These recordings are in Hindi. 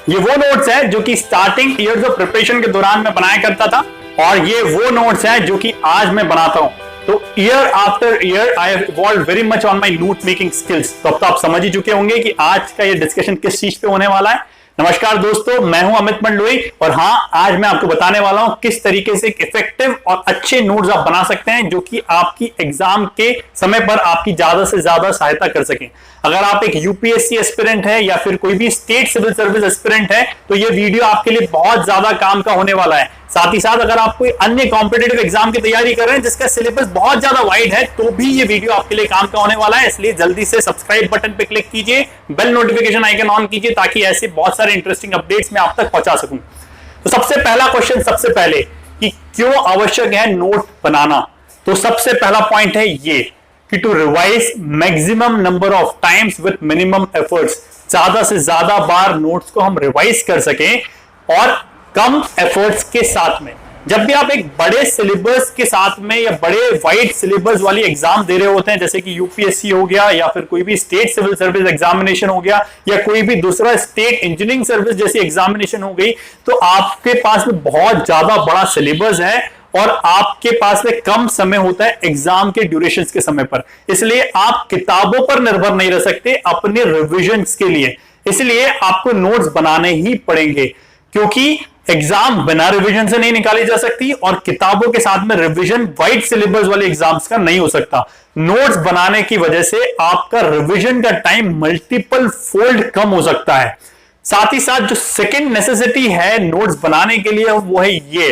ये वो नोट्स है जो कि स्टार्टिंग ईयर्स ऑफ प्रिपरेशन के दौरान मैं बनाया करता था, और ये वो नोट्स है जो कि आज मैं बनाता हूं। तो year after year I have evolved very much on my note making skills. तो अब तो आप समझ ही चुके होंगे कि आज का ये डिस्कशन किस चीज पे होने वाला है। नमस्कार दोस्तों, मैं हूं अमित मंडलोई, और हाँ, आज मैं आपको बताने वाला हूं किस तरीके से इफेक्टिव और अच्छे नोट्स आप बना सकते हैं जो कि आपकी एग्जाम के समय पर आपकी ज्यादा से ज्यादा सहायता कर सकें। अगर आप एक यूपीएससी एस्पिरेंट है या फिर कोई भी स्टेट सिविल सर्विस एस्पिरेंट है तो ये वीडियो आपके लिए बहुत ज्यादा काम का होने वाला है। साथ ही साथ अगर आप कोई अन्य कॉम्पिटिटिव एग्जाम की तैयारी कर रहे हैं जिसका सिलेबस बहुत ज्यादा वाइड है तो भी ये वीडियो आपके लिए काम का होने वाला है। इसलिए जल्दी से सब्सक्राइब बटन पे क्लिक कीजिए, बेल नोटिफिकेशन आइकन ऑन कीजिए ताकि ऐसे बहुत सारे इंटरेस्टिंग अपडेट्स मैं आप तक पहुंचा सकूं। तो सबसे पहला क्वेश्चन, सबसे पहले कि क्यों आवश्यक है नोट बनाना। तो सबसे पहला पॉइंट है ये कि to revise maximum number of times with minimum efforts. ज्यादा से ज्यादा बार नोट्स को हम रिवाइज कर सकें और कम एफर्ट्स के साथ में। जब भी आप एक बड़े सिलेबस के साथ में या बड़े वाइड सिलेबस वाली एग्जाम दे रहे होते हैं, जैसे कि यूपीएससी हो गया या फिर कोई भी स्टेट सिविल सर्विस एग्जामिनेशन हो गया या कोई भी दूसरा स्टेट इंजीनियरिंग सर्विस जैसी एग्जामिनेशन हो गई, तो आपके पास में बहुत ज्यादा बड़ा सिलेबस है और आपके पास में कम समय होता है एग्जाम के ड्यूरेशन के समय पर। इसलिए आप किताबों पर निर्भर नहीं रह सकते अपने रिविजन्स के लिए। इसलिए आपको नोट्स बनाने ही पड़ेंगे, क्योंकि एग्जाम बिना रिवीजन से नहीं निकाली जा सकती और किताबों के साथ में रिवीजन वाइड सिलेबस वाले एग्जाम्स का नहीं हो सकता। नोट्स बनाने की वजह से आपका रिवीजन का टाइम मल्टीपल फोल्ड कम हो सकता है। साथ ही साथ जो सेकंड नेसेसिटी है नोट्स बनाने के लिए वो है ये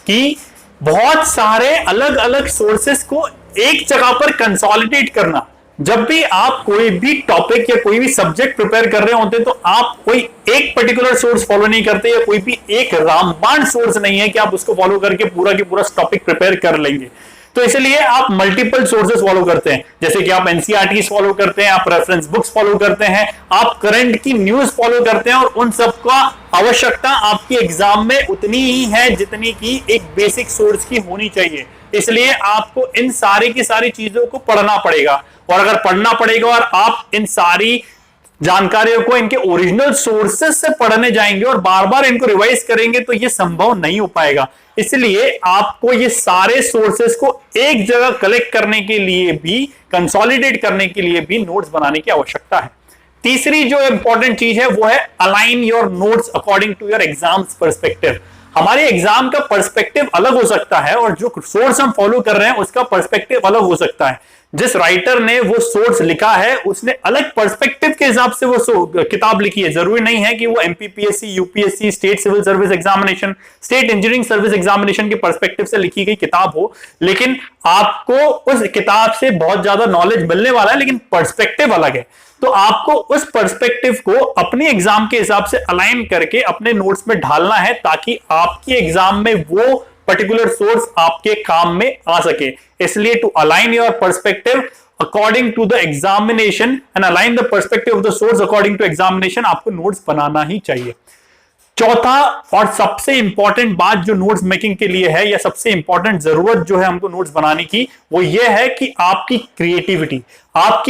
कि बहुत सारे अलग अलग सोर्सेस को एक जगह पर कंसोलिडेट करना। जब भी आप कोई भी टॉपिक या कोई भी सब्जेक्ट प्रिपेयर कर रहे होते हैं तो आप कोई एक पर्टिकुलर सोर्स फॉलो नहीं करते या कोई भी एक रामबाण सोर्स नहीं है कि आप उसको फॉलो करके पूरा की पूरा टॉपिक प्रिपेयर कर लेंगे। तो इसलिए आप मल्टीपल सोर्सेस फॉलो करते हैं, जैसे कि आप एनसीईआरटी फॉलो करते हैं, आप रेफरेंस बुक्स फॉलो करते हैं, आप करंट की न्यूज फॉलो करते हैं, और उन सबका आवश्यकता आपकी एग्जाम में उतनी ही है जितनी की एक बेसिक सोर्स की होनी चाहिए। इसलिए आपको इन सारी की सारी चीजों को पढ़ना पड़ेगा, और अगर पढ़ना पड़ेगा और आप इन सारी जानकारियों को इनके ओरिजिनल सोर्सेस से पढ़ने जाएंगे और बार बार इनको रिवाइज करेंगे तो यह संभव नहीं हो पाएगा। इसलिए आपको ये सारे सोर्सेस को एक जगह कलेक्ट करने के लिए भी, कंसोलिडेट करने के लिए भी नोट्स बनाने की आवश्यकता है। तीसरी जो इंपॉर्टेंट चीज है वो है align your notes according to your exams perspective. हमारे एग्जाम का पर्सपेक्टिव अलग हो सकता है और जो सोर्स हम फॉलो कर रहे हैं उसका पर्सपेक्टिव अलग हो सकता है। जिस राइटर ने वो सोर्स लिखा है उसने अलग पर्सपेक्टिव के हिसाब से वो किताब लिखी है। जरूरी नहीं है कि वो MPPSC, UPSC, state civil service examination, state engineering service examination के पर्सपेक्टिव से लिखी गई किताब हो, लेकिन आपको उस किताब से बहुत ज्यादा नॉलेज मिलने वाला है, लेकिन पर्सपेक्टिव अलग है। तो आपको उस पर्सपेक्टिव को अपने एग्जाम के हिसाब से अलाइन करके अपने नोट्स में ढालना है ताकि आपके एग्जाम में वो पर्टिकुलर सोर्स आपके काम में आ सके। इसलिए to align your perspective according to the examination and align the perspective of the source according to examination, आपको नोट्स बनाना ही चाहिए। चौथा और सबसे इंपॉर्टेंट बात जो नोट्स मेकिंग के लिए है, या सबसे इंपॉर्टेंट जरूरत जो है हमको नोट्स बनाने की, वो ये है कि आपकी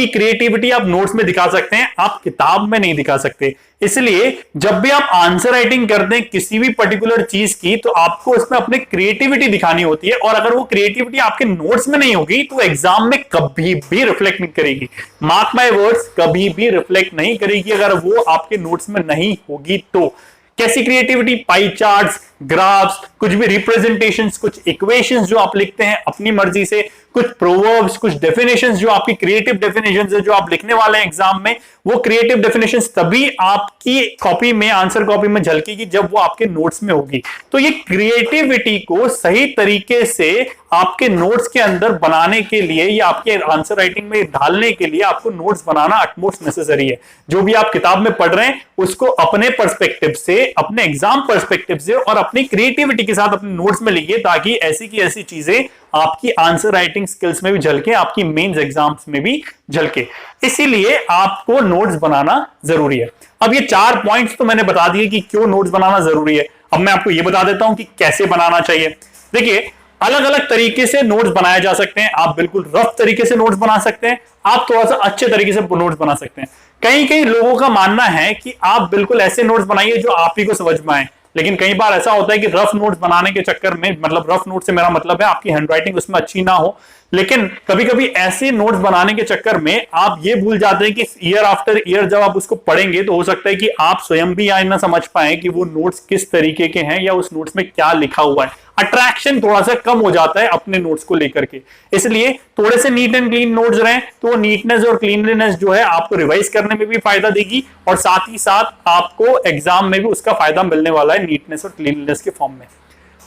क्रिएटिविटी आप नोट्स में दिखा सकते हैं, आप किताब में नहीं दिखा सकते। इसलिए जब भी आप आंसर राइटिंग करते हैं किसी भी पर्टिकुलर चीज की, तो आपको उसमें अपनी क्रिएटिविटी दिखानी होती है, और अगर वो क्रिएटिविटी आपके नोट्स में नहीं होगी तो एग्जाम में कभी भी रिफ्लेक्ट नहीं करेगी। मार्क माय वर्ड्स, कभी भी रिफ्लेक्ट नहीं करेगी अगर वो आपके नोट्स में नहीं होगी तो। कैसी क्रिएटिविटी? पाई चार्ट्स, ग्राफ्स, कुछ भी रिप्रेजेंटेशंस, कुछ इक्वेशंस जो आप लिखते हैं अपनी मर्जी से, कुछ प्रोवर्ब्स, कुछ डेफिनेशंस जो आपकी क्रिएटिव डेफिनेशंस है जो आप लिखने वाले हैं एग्जाम में, वो क्रिएटिव डेफिनेशंस तभी आपकी कॉपी में, आंसर कॉपी में झलकेगी जब वो आपके नोट्स में होगी। तो ये क्रिएटिविटी को सही तरीके से आपके नोट्स के अंदर बनाने के लिए या आपके आंसर राइटिंग में ढालने के लिए आपको नोट्स बनाना अटमोस्ट नेसेसरी है। जो भी आप किताब में पढ़ रहे हैं उसको अपने पर्सपेक्टिव से, अपने एग्जाम पर्सपेक्टिव से और अपनी क्रिएटिविटी के साथ अपने नोट्स में लिखिए ताकि ऐसी की ऐसी चीजें आपकी आंसर राइटिंग स्किल्स में भी झलके, आपकी मेंस एग्जाम्स में भी झलके। इसीलिए आपको नोट्स बनाना जरूरी है। अब ये 4 पॉइंट्स तो मैंने बता दिए कि क्यों नोट्स बनाना जरूरी है। अब मैं आपको ये बता देता हूं कि कैसे बनाना चाहिए। देखिए, अलग अलग तरीके से नोट्स बनाए जा सकते हैं। आप बिल्कुल रफ तरीके से नोट्स बना सकते हैं, आप थोड़ा सा अच्छे तरीके से नोट्स बना सकते हैं। कई कई लोगों का मानना है कि आप बिल्कुल ऐसे नोट्स बनाइए जो आप ही को समझ में आए, लेकिन कई बार ऐसा होता है कि रफ नोट्स बनाने के चक्कर में, मतलब रफ नोट से मेरा मतलब है आपकी हैंडराइटिंग उसमें अच्छी ना हो, लेकिन कभी कभी ऐसे नोट्स बनाने के चक्कर में आप ये भूल जाते हैं कि ईयर आफ्टर ईयर जब आप उसको पढ़ेंगे तो हो सकता है कि आप स्वयं भी आज ना समझ पाए कि वो नोट्स किस तरीके के हैं या उस नोट्स में क्या लिखा हुआ है। अट्रैक्शन थोड़ा सा कम हो जाता है अपने नोट्स को लेकर के, इसलिए थोड़े से नीट एंड क्लीन नोट्स रहें तो नीटनेस और क्लीनलीनेस जो है आपको रिवाइज करने में भी फायदा देगी और साथ ही साथ आपको एग्जाम में भी उसका फायदा मिलने वाला है नीटनेस और क्लीनलीनेस के फॉर्म में।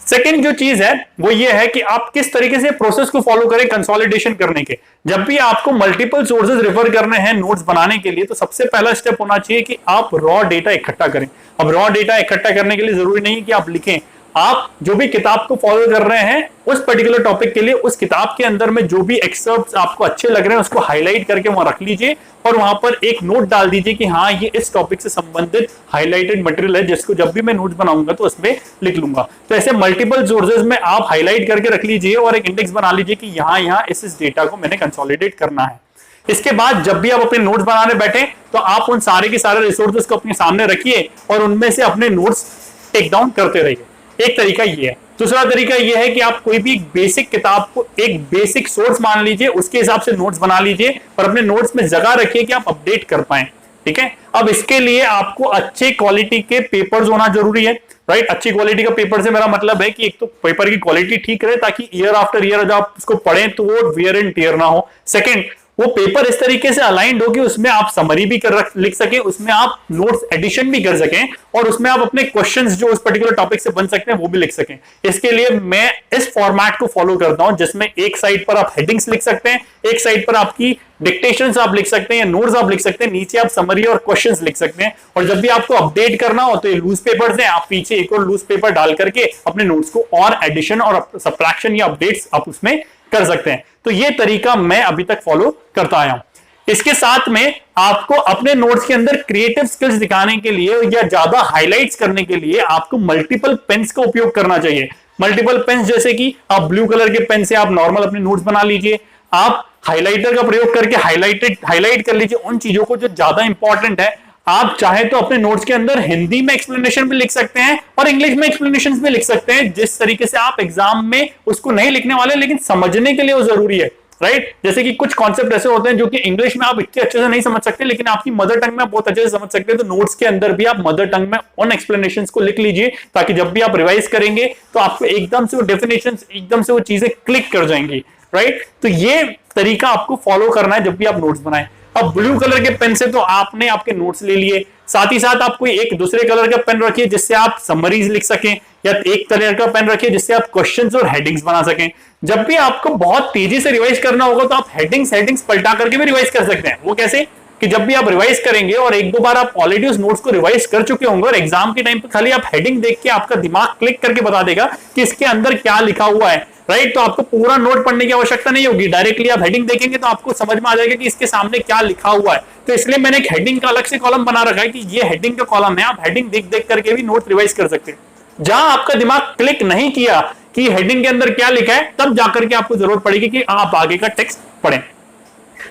सेकेंड जो चीज है वो ये है कि आप किस तरीके से प्रोसेस को फॉलो करें कंसोलिडेशन करने के। जब भी आपको मल्टीपल सोर्सेज रेफर करने हैं नोट्स बनाने के लिए तो सबसे पहला स्टेप होना चाहिए कि आप रॉ डेटा इकट्ठा करें। अब रॉ डेटा इकट्ठा करने के लिए जरूरी नहीं कि आप लिखें, आप जो भी किताब को फॉलो कर रहे हैं उस पर्टिकुलर टॉपिक के लिए उस किताब के अंदर में जो भी एक्सर्प्ट्स आपको अच्छे लग रहे हैं उसको हाईलाइट करके वहां रख लीजिए और वहां पर एक नोट डाल दीजिए कि हाँ ये इस टॉपिक से संबंधित हाईलाइटेड मटेरियल है जिसको जब भी मैं नोट्स बनाऊंगा तो उसमें लिख लूंगा। तो ऐसे मल्टीपल सोर्सेज में आप हाईलाइट करके रख लीजिए और एक इंडेक्स बना लीजिए कि यहाँ इस डेटा को मैंने कंसोलिडेट करना है। इसके बाद जब भी आप अपने नोट्स बनाने बैठे तो आप उन सारे के सारे रिसोर्सेज को अपने सामने रखिए और उनमें से अपने नोट्स टेक डाउन करते रहिए। एक तरीका ये है। दूसरा तरीका ये है कि आप कोई भी बेसिक किताब को एक बेसिक सोर्स मान लीजिए, उसके हिसाब से नोट्स बना लीजिए और अपने नोट्स में जगह रखिए कि आप अपडेट कर पाए। ठीक है, अब इसके लिए आपको अच्छे क्वालिटी के पेपर्स होना जरूरी है, राइट। अच्छी क्वालिटी का पेपर से मेरा मतलब है कि एक तो पेपर की क्वालिटी ठीक रहे ताकि ईयर आफ्टर ईयर जब आप उसको पढ़ें तो वो वियर एंड टियर ना हो। सेकंड, वो पेपर इस तरीके से अलाइंड हो कि उसमें आप समरी भी लिख सकें, उसमें आप नोट्स एडिशन भी कर सकें और उसमें आप अपने क्वेश्चंस जो उस पर्टिकुलर टॉपिक से बन सकते हैं वो भी लिख सकें। इसके लिए मैं इस फॉर्मेट को फॉलो करता हूं जिसमें एक साइड पर आप हेडिंग्स लिख सकते हैं, एक साइड पर आपकी डिक्टेशंस आप लिख सकते हैं या नोट्स आप लिख सकते हैं, नीचे आप समरी और क्वेश्चंस लिख सकते हैं। और जब भी आपको अपडेट करना हो तो ये लूज पेपर्स हैं, आप पीछे एक और लूज पेपर डाल करके अपने नोट्स को और एडिशन और सब्ट्रैक्शन या अपडेट्स आप उसमें कर सकते हैं। तो ये तरीका मैं अभी तक फॉलो करता आया हूं। इसके साथ में आपको अपने नोट्स के अंदर क्रिएटिव स्किल्स दिखाने के लिए या ज्यादा हाइलाइट्स करने के लिए आपको मल्टीपल पेन्स का उपयोग करना चाहिए। मल्टीपल पेन्स जैसे कि आप ब्लू कलर के पेन से आप नॉर्मल अपने नोट्स बना लीजिए, आप हाइलाइटर का प्रयोग करके हाईलाइट कर लीजिए उन चीजों को जो ज्यादा इंपॉर्टेंट है। आप चाहे तो अपने नोट्स के अंदर हिंदी में एक्सप्लेनेशन भी लिख सकते हैं और इंग्लिश में एक्सप्लेनेशन भी लिख सकते हैं, जिस तरीके से आप एग्जाम में उसको नहीं लिखने वाले लेकिन समझने के लिए वो जरूरी है, राइट। जैसे कि कुछ कॉन्सेप्ट ऐसे होते हैं जो कि इंग्लिश में आप इतने अच्छे से नहीं समझ सकते लेकिन आपकी मदर टंग में बहुत अच्छे से समझ सकते हैं, तो नोट्स के अंदर भी आप मदर टंग में उन एक्सप्लेनेशंस को लिख लीजिए ताकि जब भी आप रिवाइज करेंगे तो आपको एकदम से वो डेफिनेशंस, एकदम से वो चीजें क्लिक कर जाएंगी, राइट। तो ये तरीका आपको फॉलो करना है जब भी आप नोट्स बनाएं। अब ब्लू कलर के पेन से तो आपने आपके नोट्स ले लिए, साथ ही साथ आप कोई एक दूसरे कलर का पेन रखिए जिससे आप समरीज लिख सकें, या एक कलर का पेन रखिए जिससे आप क्वेश्चंस और हेडिंग्स बना सकें। जब भी आपको बहुत तेजी से रिवाइज करना होगा तो आप हेडिंग्स पलटा करके भी रिवाइज कर सकते हैं। वो कैसे कि जब भी आप रिवाइज करेंगे और एक दो बार आप ऑलरेडी उस नोट्स को रिवाइज कर चुके होंगे और एग्जाम के टाइम पे खाली आप हेडिंग देख के आपका दिमाग क्लिक करके बता देगा कि इसके अंदर क्या लिखा हुआ है, राइट। तो आपको पूरा नोट पढ़ने की आवश्यकता नहीं होगी, डायरेक्टली आप हेडिंग देखेंगे तो आपको समझ में आ जाएगा कि इसके सामने क्या लिखा हुआ है। तो इसलिए मैंने एक हेडिंग का अलग से कॉलम बना रखा है कि ये हेडिंग का कॉलम है, आप हेडिंग देख देख करके भी नोट रिवाइज कर सकते हैं। जहां आपका दिमाग क्लिक नहीं किया कि हेडिंग के अंदर क्या लिखा है, तब जाकर के आपको जरूरत पड़ेगी कि आप आगे का टेक्स्ट पढ़ें।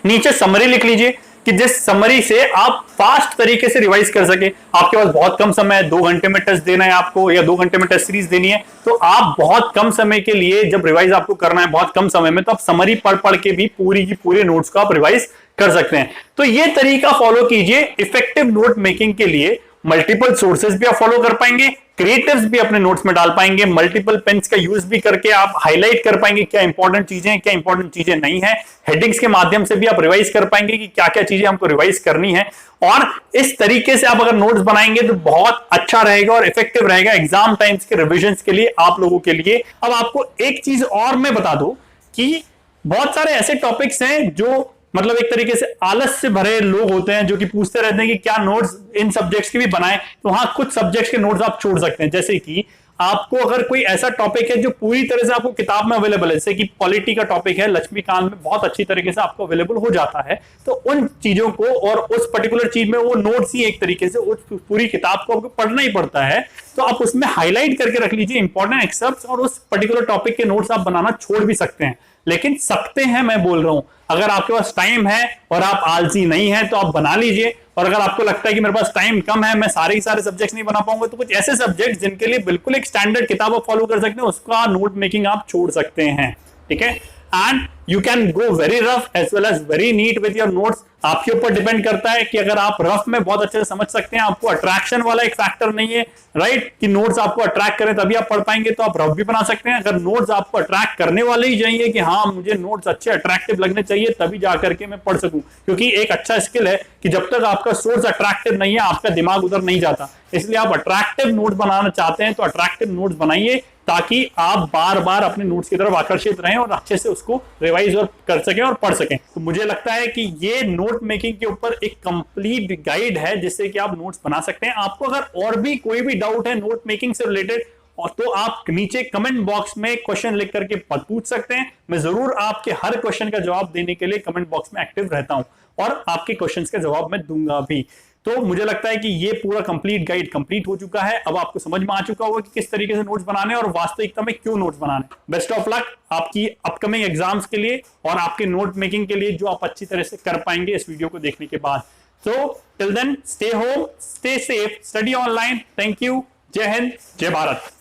नीचे समरी लिख लीजिए कि जिस समरी से आप फास्ट तरीके से रिवाइज कर सके। आपके पास बहुत कम समय है, 2 घंटे में टेस्ट देना है आपको या 2 घंटे में टेस्ट सीरीज देनी है, तो आप बहुत कम समय के लिए जब रिवाइज आपको करना है बहुत कम समय में, तो आप समरी पढ़ पढ़ के भी पूरी की पूरी नोट्स को आप रिवाइज कर सकते हैं। तो ये तरीका फॉलो कीजिए इफेक्टिव नोट मेकिंग के लिए। मल्टीपल सोर्सेज भी आप फॉलो कर पाएंगे, क्रिएटिव्स भी अपने नोट्स में डाल पाएंगे, मल्टीपल पेन्स का यूज भी करके आप हाईलाइट कर पाएंगे क्या इंपॉर्टेंट चीजें हैं, क्या इंपॉर्टेंट चीजें नहीं है। हेडिंग्स के माध्यम से भी आप रिवाइज कर पाएंगे कि क्या क्या चीजें हमको रिवाइज करनी है। और इस तरीके से आप अगर नोट्स बनाएंगे तो बहुत अच्छा रहेगा और इफेक्टिव रहेगा एग्जाम टाइम्स के रिविजन्स के लिए, आप लोगों के लिए। अब आपको एक चीज और मैं बता दूं कि बहुत सारे ऐसे टॉपिक्स हैं जो मतलब एक तरीके से आलस से भरे लोग होते हैं जो कि पूछते रहते हैं कि क्या नोट्स इन सब्जेक्ट्स के भी बनाएं। तो हाँ, कुछ सब्जेक्ट्स के नोट्स आप छोड़ सकते हैं। जैसे कि आपको अगर कोई ऐसा टॉपिक है जो पूरी तरह से आपको किताब में अवेलेबल है, जैसे कि पॉलिटी का टॉपिक है, लक्ष्मीकांत में बहुत अच्छी तरीके से आपको अवेलेबल हो जाता है, तो उन चीजों को और उस पर्टिकुलर चीज में वो नोट्स ही एक तरीके से उस पूरी किताब को आपको पढ़ना ही पड़ता है, तो आप उसमें हाईलाइट करके रख लीजिए इंपॉर्टेंट एक्सर्प्ट्स और उस पर्टिकुलर टॉपिक के नोट्स आप बनाना छोड़ भी सकते हैं। लेकिन सकते हैं, मैं बोल रहा हूं, अगर आपके पास टाइम है और आप आलसी नहीं है तो आप बना लीजिए और अगर आपको लगता है कि मेरे पास टाइम कम है, मैं सारे ही सारे सब्जेक्ट्स नहीं बना पाऊंगा, तो कुछ ऐसे सब्जेक्ट जिनके लिए बिल्कुल एक स्टैंडर्ड किताब आप फॉलो कर सकते हैं, उसका नोट मेकिंग आप छोड़ सकते हैं, ठीक है। And you can go very rough as well as very neat with your notes. आपके ऊपर डिपेंड करता है कि अगर आप रफ में बहुत अच्छे से समझ सकते हैं, आपको अट्रैक्शन वाला एक फैक्टर नहीं है, राइट, कि नोट्स आपको अट्रैक्ट करें तभी आप पढ़ पाएंगे, तो आप रफ भी बना सकते हैं। अगर नोट्स आपको अट्रैक्ट करने वाले ही चाहिए कि हाँ मुझे नोट्स अच्छे अट्रैक्टिव लगने चाहिए तभी जाकर के मैं पढ़ सकूं, क्योंकि एक अच्छा स्किल है कि जब तक आपका सोर्स अट्रैक्टिव नहीं है आपका दिमाग उधर नहीं जाता। इसलिए आप अट्रैक्टिव नोट्स बनाना चाहते हैं तो अट्रैक्टिव नोट्स बनाइए, ताकि आप बार बार अपने नोट्स की तरफ आकर्षित रहें और अच्छे से उसको रिवाइज और कर सकें और पढ़ सकें। तो मुझे लगता है कि ये नोट मेकिंग के ऊपर एक कंप्लीट गाइड है जिससे कि आप नोट्स बना सकते हैं। आपको अगर और भी कोई भी डाउट है नोट मेकिंग से रिलेटेड, और तो आप नीचे कमेंट बॉक्स में क्वेश्चन लिख करके पूछ सकते हैं। मैं जरूर आपके हर क्वेश्चन का जवाब देने के लिए कमेंट बॉक्स में एक्टिव रहता हूं और आपके क्वेश्चंस का जवाब मैं दूंगा भी। तो मुझे लगता है कि ये पूरा कंप्लीट गाइड कंप्लीट हो चुका है। अब आपको समझ में आ चुका होगा कि किस तरीके से नोट्स बनाने और वास्तविकता में क्यों नोट्स बनाने। बेस्ट ऑफ लक आपकी अपकमिंग एग्जाम्स के लिए और आपके नोट मेकिंग के लिए, जो आप अच्छी तरह से कर पाएंगे इस वीडियो को देखने के बाद। So till then, stay home, stay safe, study online. Thank you. जय हिंद, जय भारत।